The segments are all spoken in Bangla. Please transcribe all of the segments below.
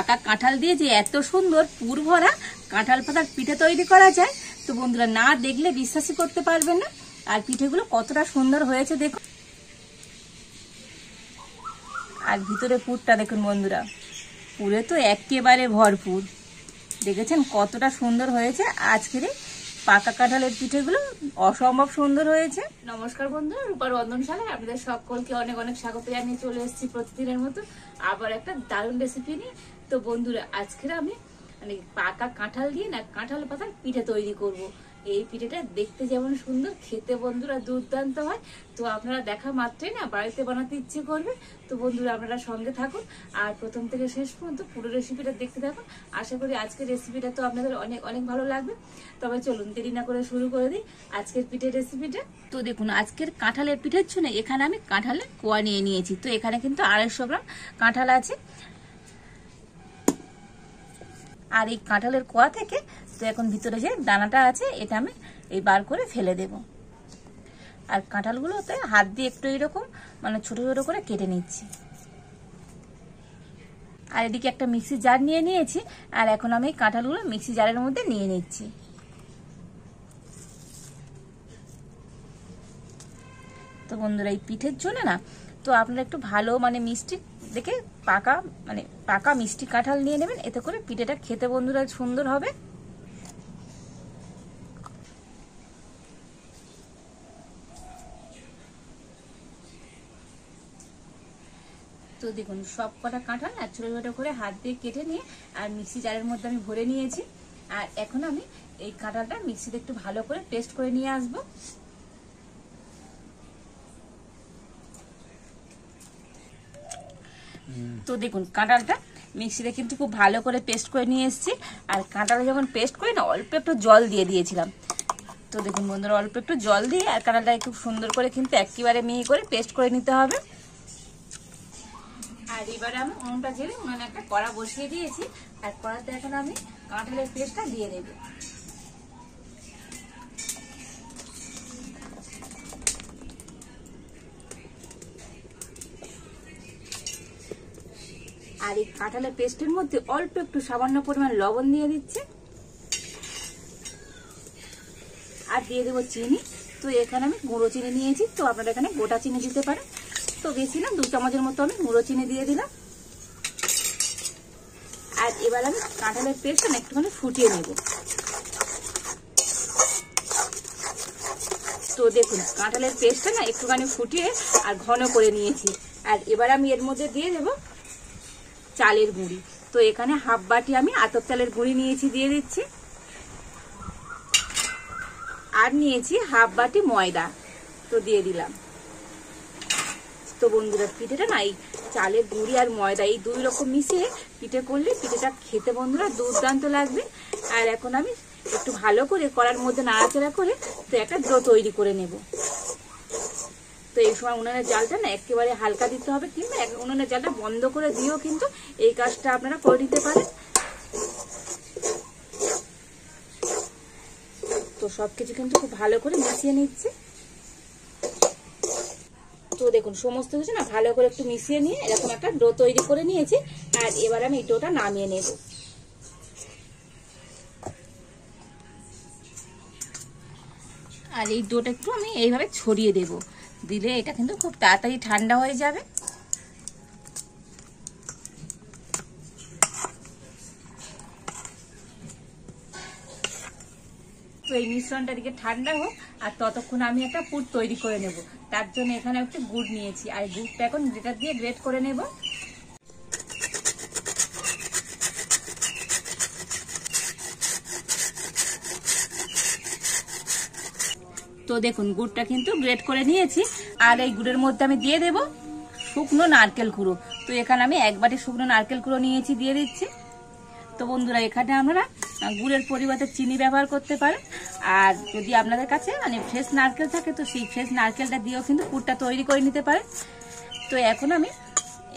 পাকা কাঁঠাল দিয়ে যে এত সুন্দর পুর ভরা কাঁঠাল পাতার পিঠে তৈরি করা যায়, তো বন্ধুরা না দেখলে বিশ্বাসই করতে পারবেন না। আর পিঠেগুলো কতটা সুন্দর হয়েছে দেখুন, আর ভিতরে পুরটা দেখুন বন্ধুরা, পুরে তো একেবারে ভরপুর। দেখেছেন কতটা সুন্দর হয়েছে আজকের এই পাকা কাঁঠালের পিঠেগুলো, অসম্ভব সুন্দর হয়েছে। নমস্কার বন্ধুরা, রূপার রন্ধনশালায় আপনাদের সকলকে অনেক অনেক স্বাগত জানিয়ে চলে এসেছি প্রতিদিনের মতো আবার একটা দারুণ রেসিপি নিয়ে। তো বন্ধুরা আজকের আমি পাকা কাঁঠাল দিয়ে না কাঁঠাল পাতার পিঠে তৈরি করব। এই পিঠেটা দেখতে যেমন সুন্দর, খেতে বন্ধুরা দুর্দান্ত হয়। তো আপনারা দেখা মাত্রই না বাড়িতে বানাতে ইচ্ছে করবে। তো বন্ধুরা আপনারা সঙ্গে থাকুন আর প্রথম থেকে শেষ পর্যন্ত পুরো রেসিপিটা দেখতে থাকুন। আশা করি আজকের রেসিপিটা তো আপনাদের অনেক অনেক ভালো লাগবে। তবে চলুন দেরি না করে শুরু করে দিই আজকের পিঠের রেসিপিটা। তো দেখুন আজকের কাঁঠালের পিঠের জন্য এখানে আমি কাঁঠালের কোয়া নিয়ে নিয়েছি। তো এখানে কিন্তু 250 গ্রাম কাঁঠাল আছে। আর এই কাঁঠালের কোয়া থেকে তো এখন ভিতরে যে দানাটা আছে এটা আমি এই বার করে ফেলে দেব। আর কাঁঠালগুলোতে হাত দিয়ে একটু এরকম ছোট ছোট করে কেটে নিচ্ছি। আর এদিকে একটা মিক্সি জার নিয়ে নিয়েছি, আর এখন আমি এই কাঁঠালগুলো মিক্সি জারের মধ্যে নিয়ে নিচ্ছি। তো বন্ধুরা এই পিঠের জন্য না তো আপনারা একটু ভালো মিষ্টি দেখে পাকা মিষ্টি কাঁঠাল নিয়ে নেবেন, এতে করে পিঠেটা খেতে বন্ধুরা সুন্দর হবে। তো দেখুন সব কটা কাঁঠাল না ছোট ছোট করে হাত দিয়ে কেটে নিয়ে আর মিক্সি জারের মধ্যে আমি ভরে নিয়েছি। আর এখন আমি এই কাঁঠালটা মিক্সিতে একটু ভালো করে পেস্ট করে নিয়ে আসবো। তো দেখুন কাঁঠালটা মিক্সিতে কিন্তু খুব ভালো করে পেস্ট করে নিয়ে এসেছি। আর কাঁঠালে যখন পেস্ট করি না অল্প একটু জল দিয়ে দিয়েছিলাম। তো দেখুন বন্ধুরা অল্প একটু জল দিয়ে আর কাঁঠালটা খুব সুন্দর করে কিন্তু একেবারে মিহি করে পেস্ট করে নিতে হবে। আর এবারে আমি উনুনটা ঝেড়ে উনুনে একটা কড়া বসিয়ে দিয়েছি। আর কড়াতে এখন আমি কাঁঠালের পেস্টটা দিয়ে দেব। আর এই কাঁঠালের পেস্টের মধ্যে অল্প একটু সামান্য পরিমাণ লবণ দিয়ে দিচ্ছি। আর দিয়ে দেবো চিনি। তো এখানে আমি গুঁড়ো চিনি নিয়েছি, তো আপনারা এখানে গোটা চিনি দিতে পারেন। তো বেশি না 2 চামচের মতো আমি গুঁড়ো চিনি দিয়ে দিলাম। আর এবার আমি কাঁঠালের পেস্টটা একটুখানি ফুটিয়ে নেব। তো দেখুন কাঁঠালের পেস্টটা না একটুখানি ফুটিয়ে আর ঘন করে নিয়েছি। আর এবার আমি এর মধ্যে দিয়ে দেব চালের গুঁড়ি। তো এখানে হাফ বাটি আমি আতপ চালের গুঁড়ি নিয়েছি, দিয়ে দিচ্ছি। আর নিয়েছি হাফ বাটি ময়দা, তো দিয়ে দিলাম। তো বন্ধুরা পিঠেটা না এই চালের গুঁড়ি আর ময়দা এই 2 রকম মিশিয়ে পিঠে করলে পিঠেটা খেতে বন্ধুরা দুর্দান্ত লাগবে। আর এখন আমি একটু ভালো করে কড়ার মধ্যে নাড়াচাড়া করে তো একটা ডো তৈরি করে নেব। তো এই সময় উনুনের জালটা না একেবারে হালকা দিতে হবে, কিংবা উনুনের জালটা বন্ধ করে দিয়েও কিন্তু এই কাজটা আপনারা করে নিতে পারেন। তো সবকিছু কিন্তু খুব ভালো করে মিশিয়ে নিচ্ছি। তো দেখুন সমস্ত কিছু না ভালো করে একটু মিশিয়ে নিয়ে এরকম একটা ডো তৈরি করে নিয়েছি। আর এবার আমি এই ডোটা নামিয়ে নেব। আর এই ডোটা একটু আমি এইভাবে ছড়িয়ে দেব, দিলে এটা কিন্তু খুব তাড়াতাড়ি ঠান্ডা হয়ে যাবে। তো এই মিশ্রণটা দিকে ঠান্ডা হোক, আর ততক্ষণ আমি একটা পুর তৈরি করে নেব। তার জন্য এখানে একটু গুড় নিয়েছি, আর গুড়টা এখন গ্রেটার দিয়ে গ্রেট করে নেব। তো দেখুন গুড়টা কিন্তু গ্রেট করে নিয়েছি। আর এই গুড়ের মধ্যে আমি দিয়ে দেব শুকনো নারকেল কুড়ো। তো এখানে আমি 1 বাটি শুকনো নারকেল কুড়ো নিয়েছি, দিয়ে দিচ্ছি। তো বন্ধুরা এখানে আমরা গুড়ের পরিবর্তে চিনি ব্যবহার করতে পারেন। আর যদি আপনাদের কাছে ফ্রেশ নারকেল থাকে তো সেই ফ্রেশ নারকেলটা দিয়েও কিন্তু পুরটা তৈরি করে নিতে পারেন। তো এখন আমি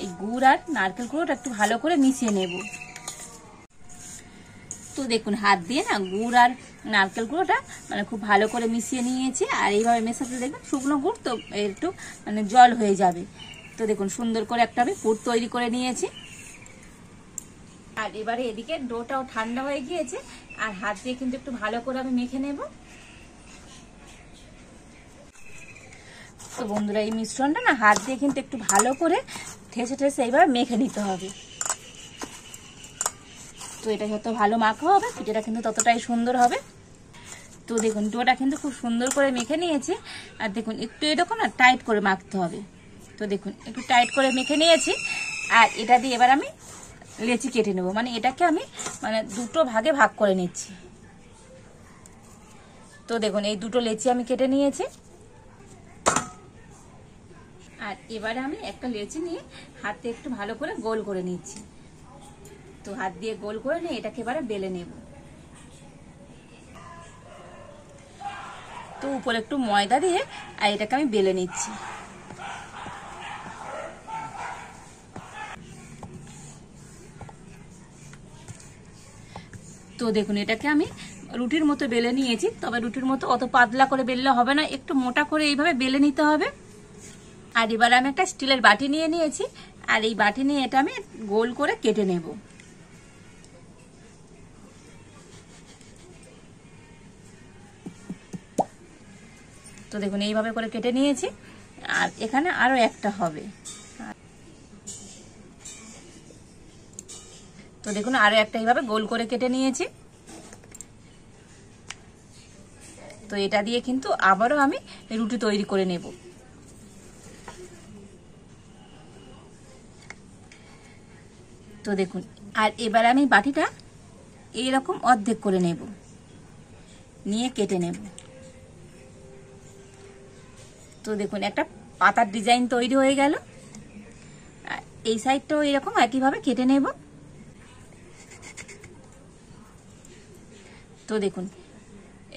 এই গুড় আর নারকেল কুড়োটা একটু ভালো করে মিশিয়ে নেব। তো দেখুন হাত দিয়ে না গুড় আর নারকেল গুঁড়োটা খুব ভালো করে মিশিয়ে নিয়েছি। আর এইভাবে মেশাতে দেখবেন শুকনো গুড় তো একটু জল হয়ে যাবে। তো দেখুন সুন্দর করে একটা আমি পুর তৈরি করে নিয়েছি। আর এবারে এদিকে ডোটাও ঠান্ডা হয়ে গিয়েছে, আর হাত দিয়ে কিন্তু একটু ভালো করে আমি মেখে নেব। তো বন্ধুরা, এই মিশ্রণটা না হাত দিয়ে কিন্তু একটু ভালো করে ঠেসে ঠেসে এইভাবে মেখে নিতে হবে। তো এটা যত ভালো মাখা হবে পিঠেটা কিন্তু ততটাই সুন্দর হবে। তো দেখুন ডোটা কিন্তু খুব সুন্দর করে মেখে নিয়েছি। আর দেখুন একটু এরকম না টাইট করে মাখতে হবে। তো দেখুন একটু টাইট করে মেখে নিয়েছি। আর এটা দিয়ে এবার আমি লেচি কেটে নেব, মানে এটাকে আমি দুটো ভাগে ভাগ করে নিচ্ছি। তো দেখুন এই দুটো লেচি আমি কেটে নিয়েছি। আর এবারে আমি একটা লেচি নিয়ে হাতে একটু ভালো করে গোল করে নিচ্ছি। তো হাত দিয়ে গোল করে নিয়ে এটাকে এবারে বেলে নেব। তো উপরে একটু ময়দা দিয়ে আর এটাকে আমি বেলে নিচ্ছি। তো দেখুন এটাকে আমি রুটির মতো বেলে নিয়েছি, তবে রুটির মতো অত পাতলা করে বেললে হবে না, একটু মোটা করে এইভাবে বেলে নিতে হবে। আর এবার আমি একটা স্টিলের বাটি নিয়ে নিয়েছি, আর এই বাটি নিয়ে এটা আমি গোল করে কেটে নেব। তো দেখুন এইভাবে করে কেটে নিয়েছি, আর এখানে আরো একটা হবে। তো দেখুন আরো একটা এইভাবে গোল করে কেটে নিয়েছি। তো এটা দিয়ে কিন্তু আবারও আমি রুটি তৈরি করে নেব। তো দেখুন, আর এবার আমি বাটিটা এইরকম অর্ধেক করে নেব, নিয়ে কেটে নেব। তো দেখুন একটা পাতার ডিজাইন তৈরি হয়ে গেল। এই সাইডটাও এরকম একইভাবে কেটে নেব। তো দেখুন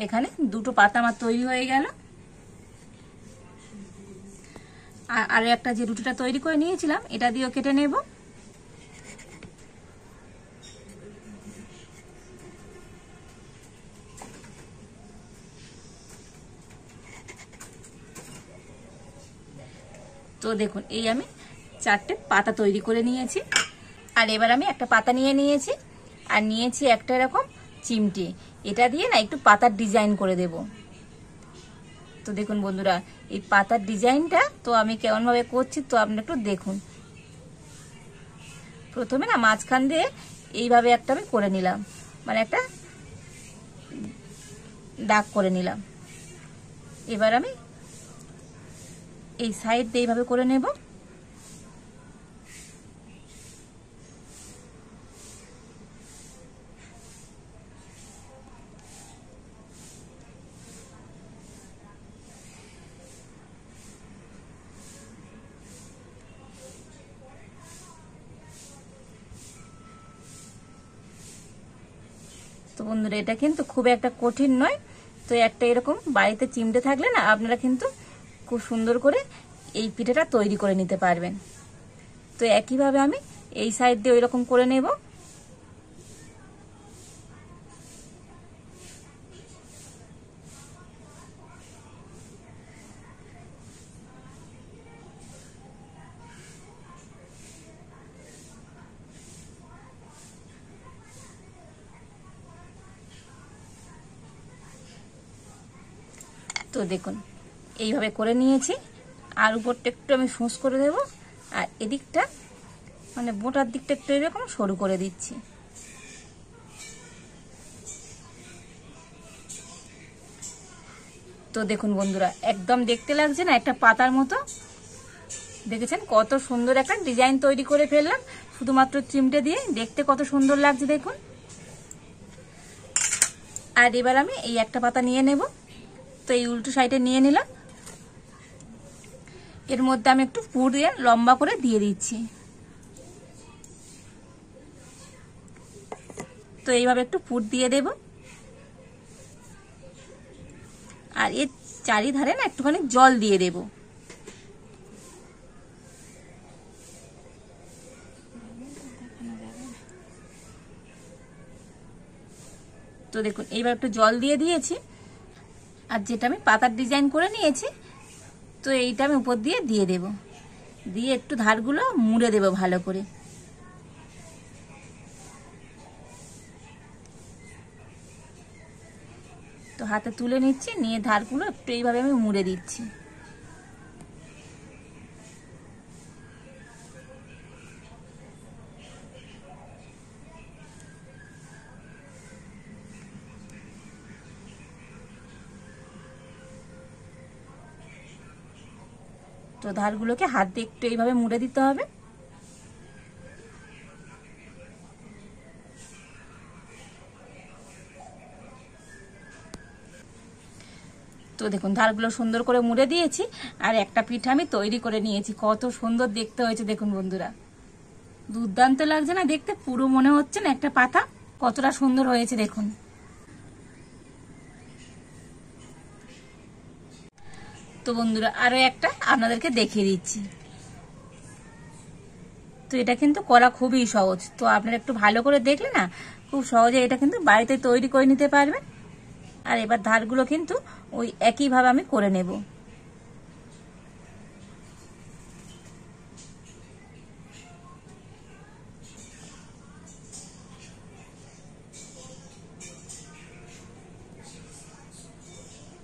এখানে দুটো পাতা আমার তৈরি হয়ে গেল। আর একটা যে রুটিটা তৈরি করে নিয়েছিলাম এটা দিয়েও কেটে নেব। তো দেখুন এই আমি চারটে পাতা তৈরি করে নিয়েছি। আর এবার আমি একটা পাতা নিয়ে নিয়েছি, আর নিয়েছি একটা এরকম চিমটে। এটা দিয়ে না একটু পাতার ডিজাইন করে দেব। তো দেখুন বন্ধুরা, এই পাতার ডিজাইনটা তো আমি কেমন ভাবে করছি তো আপনি একটু দেখুন। প্রথমে না মাঝখান দিয়ে এইভাবে একটা আমি করে নিলাম, মানে একটা দাগ করে নিলাম। এবার আমি এই সাইড দিয়ে এইভাবে করে নেব। তো বন্ধুরা এটা কিন্তু খুব একটা কঠিন নয়। তো একটা এরকম বাড়িতে চিমটে থাকলে না আপনারা কিন্তু খুব সুন্দর করে এই পিঠেটা তৈরি করে নিতে পারবেন। তো একইভাবে আমি এই সাইড দিয়ে ওইরকম করে নেব। তো দেখুন এইভাবে করে নিয়েছি। আর উপরটা একটু আমি ফুঁস করে দেব, আর এদিকটা মানে বোটার দিকটা একটু এরকম সরু করে দিচ্ছি। তো দেখুন বন্ধুরা একদম দেখতে লাগছে না একটা পাতার মতো। দেখেছেন কত সুন্দর একটা ডিজাইন তৈরি করে ফেললাম শুধুমাত্র চিমটে দিয়ে, দেখতে কত সুন্দর লাগছে দেখুন। আর এবার আমি এই একটা পাতা নিয়ে নেব। তো এই উল্টো সাইডে নিয়ে নিলাম, এর মধ্যে আমি একটু পুর দিয়ে লম্বা করে দিয়ে দিচ্ছি। তো এইভাবে একটু পুর দিয়ে দেব, আর এর চারিধারে না একটুখানি জল দিয়ে দেব। তো দেখুন এইবার একটু জল দিয়ে দিয়েছি। আর যেটা আমি পাতার ডিজাইন করে নিয়েছি তো এইটা আমি উপর দিয়ে দিয়ে দেব, দিয়ে একটু ধারগুলো মুড়ে দেব ভালো করে। তো হাতে তুলে নিচ্ছি, নিয়ে ধারগুলো একটু এইভাবে আমি মুড়ে দিচ্ছি। তো ধারগুলোকে হাত দিয়ে একটু এইভাবে মুড়ে দিতে হবে। তো দেখুন ধারগুলো সুন্দর করে মুড়ে দিয়েছি, আর একটা পিঠা আমি তৈরি করে নিয়েছি। কত সুন্দর দেখতে হয়েছে দেখুন বন্ধুরা, দুর্দান্ত লাগছে না দেখতে? পুরো মনে হচ্ছে না একটা পাতা, কতটা সুন্দর হয়েছে দেখুন। তো বন্ধুরা আরো একটা আপনাদেরকে দেখিয়ে দিচ্ছি। তো এটা কিন্তু করা খুবই সহজ, তো আপনারা একটু ভালো করে দেখলে না খুব সহজে এটা কিন্তু বাড়িতে তৈরি করে নিতে পারবেন। আর এবার ধারগুলো কিন্তু ওই একইভাবে আমি করে নেব।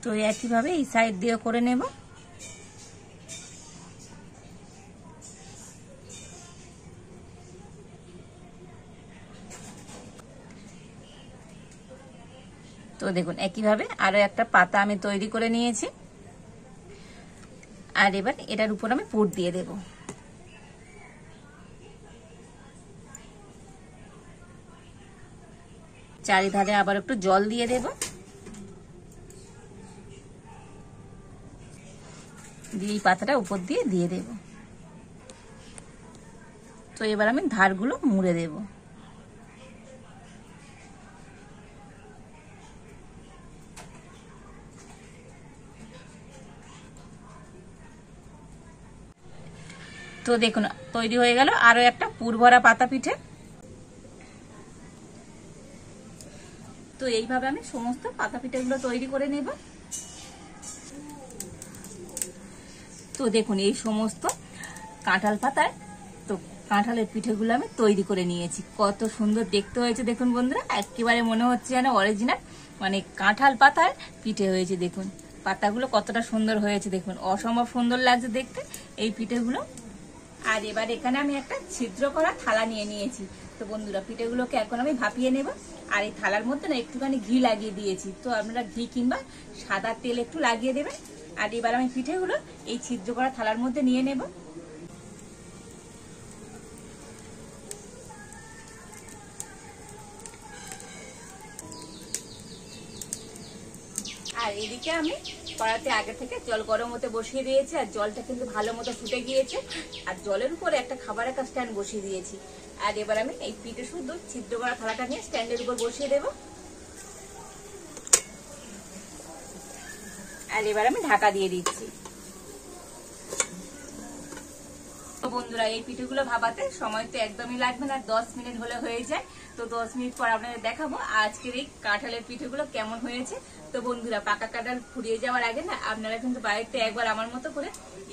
তো একইভাবে এই সাইড দিয়ে করে নেব। তো দেখুন একইভাবে আরো একটা পাতা আমি তৈরি করে নিয়েছি, আর এবার এটার উপর আমি পুর দিয়ে দেব। চারিধারে আবার একটু জল দিয়ে দেব, দিয়ে এই পাতাটা উপর দিয়ে দিয়ে দেব। তো এবার আমি ধারগুলো মুড়ে দেব। তো দেখুন তৈরি হয়ে গেল আরো একটা পুর ভরা পাতা পিঠে। তো এইভাবে আমি সমস্ত পাতা পিঠেগুলো তৈরি করে নেব। তো দেখুন এই সমস্ত কাঁঠাল পাতায় তো কাঁঠালের পিঠেগুলো আমি তৈরি করে নিয়েছি। কত সুন্দর দেখতে হয়েছে দেখুন বন্ধুরা, একেবারে মনে হচ্ছে যেন অরিজিনাল মানে কাঁঠাল পাতার পিঠে হয়েছে। দেখুন পাতাগুলো কতটা সুন্দর হয়েছে দেখুন, অসম্ভব সুন্দর লাগছে দেখতে এই পিঠেগুলো। আর এবার এখানে আমি একটা ছিদ্র করা থালা নিয়ে নিয়েছি। তো বন্ধুরা পিঠেগুলোকে এখন আমি ভাপিয়ে নেব। আর এই থালার মধ্যে না একটুখানি ঘি লাগিয়ে দিয়েছি, তো আপনারা ঘি কিংবা সাদা তেল একটু লাগিয়ে দেবেন। আর এবার আমি পিঠেগুলো এই ছিদ্র করা থালার মধ্যে নিয়ে নেব। আর এদিকে আমি কড়াতে আগে থেকে জল গরম হতে বসিয়ে দিয়েছি, আর জলটা কিন্তু ভালো মতো ফুটে গিয়েছে। আর জলের উপরে একটা খাবারের একটা স্ট্যান্ড বসিয়ে দিয়েছি। আর এবার আমি এই পিঠে শুদ্ধ ছিদ্র করা থালাটা নিয়ে স্ট্যান্ডের উপর বসিয়ে দেব। আর এবার আমি ঢাকা দিয়ে দিচ্ছি। তো বন্ধুরা এই পিঠেগুলো ভাপাতে সময় তো একদমই লাগবে না, 10 মিনিট হলে হয়ে যায়। তো 10 মিনিট পর আপনাদের দেখাবো আজকের এই কাঁঠালের পিঠেগুলো কেমন হয়েছে। তো বন্ধুরা পাকা কাঁঠাল ফুরিয়ে যাওয়ার আগে না আপনারা কিন্তু বাড়িতে একবার আমার মতো করে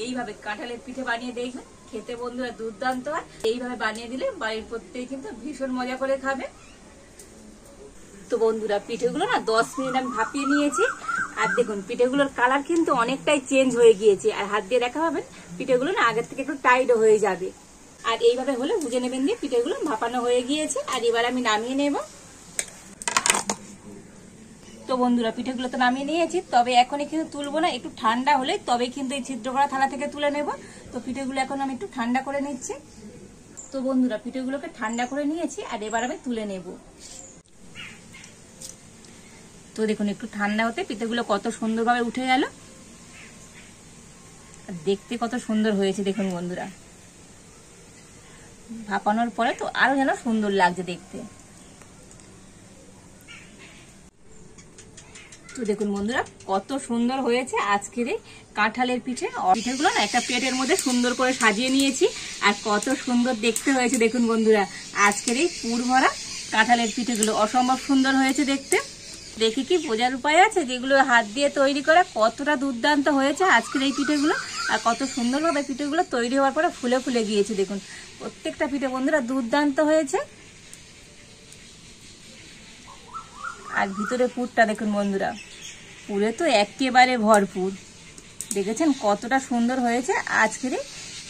এইভাবে কাঁঠালের পিঠে বানিয়ে দেখবেন, খেতে বন্ধুরা দুর্দান্ত হয়। এইভাবে বানিয়ে দিলে বাড়ির প্রত্যেকে কিন্তু ভীষণ মজা করে খাবে। তো বন্ধুরা পিঠেগুলো না 10 মিনিট আমি ভাপিয়ে নিয়েছি। আর দেখুন পিঠেগুলোর কালার কিন্তু অনেকটাই চেঞ্জ হয়ে গিয়েছে, আর হাত দিয়ে দেখা পাবেন পিঠেগুলো না আগের থেকে একটু টাইটও হয়ে যাবে। আর এইভাবে হলে বুঝে নেবেন দিয়ে পিঠেগুলো ভাপানো হয়ে গিয়েছে। আর এবার আমি নামিয়ে নেব। তো বন্ধুরা পিঠেগুলো তো নামিয়ে নিয়েছি, তবে এখনই কিন্তু তুলবো না, একটু ঠান্ডা হলে তবে কিন্তু এই ছিদ্র করা থালা থেকে তুলে নেব। তো পিঠেগুলো এখন আমি একটু ঠান্ডা করে নিচ্ছি। তো বন্ধুরা পিঠেগুলোকে ঠান্ডা করে নিয়েছি, আর এবার আমি তুলে নেব। তো দেখুন একটু ঠান্ডা হতে পিঠেগুলো কত সুন্দরভাবে উঠে গেল, আর দেখতে কত সুন্দর হয়েছে দেখুন বন্ধুরা। ভাপানোর পরে তো আরো যেন সুন্দর লাগছে দেখতে। তো দেখুন বন্ধুরা কত সুন্দর হয়েছে আজকের এই কাঁঠালের পিঠে। পিঠেগুলো না একটা প্লেটের মধ্যে সুন্দর করে সাজিয়ে নিয়েছি, আর কত সুন্দর দেখতে হয়েছে দেখুন বন্ধুরা আজকের এই পুর ভরা কাঁঠালের পিঠেগুলো। অসম্ভব সুন্দর হয়েছে দেখতে। দেখি কি বোঝার উপায় আছে যেগুলো হাত দিয়ে তৈরি করা কতটা দুর্দান্ত হয়েছে আজকের এই পিঠেগুলো, আর কত সুন্দরভাবে পিঠেগুলো তৈরি হওয়ার পরে ফুলে ফুলে গিয়েছে দেখুন। প্রত্যেকটা পিঠে বন্ধুরা দুর্দান্ত হয়েছে। আর ভিতরে পুরটা দেখুন বন্ধুরা পুরে তো একেবারে ভরপুর। দেখেছেন কতটা সুন্দর হয়েছে আজকের এই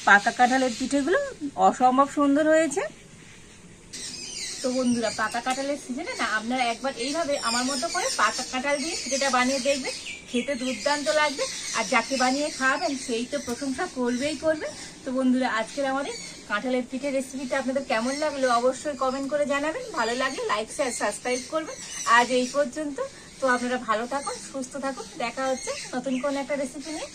পাকা কাঁঠালের পিঠেগুলো, অসম্ভব সুন্দর হয়েছে। তো বন্ধুরা, পাকা কাঁঠালের সিজনে না আপনারা একবার এইভাবে আমার মতো করে পাকা কাঁঠাল দিয়ে পিঠেটা বানিয়ে দেখবেন, খেতে দুর্দান্ত লাগবে। আর যাকে বানিয়ে খাওয়াবেন সেই তো প্রশংসা করবেই করবে। তো বন্ধুরা, আজকের আমাদের কাঁঠালের পিঠে রেসিপিটা আপনাদের কেমন লাগলো অবশ্যই কমেন্ট করে জানাবেন। ভালো লাগলে লাইক শেয়ার সাবস্ক্রাইব করবেন। আজ এই পর্যন্ত। তো আপনারা ভালো থাকুন, সুস্থ থাকুন, দেখা হচ্ছে নতুন কোনো একটা রেসিপি নিয়ে।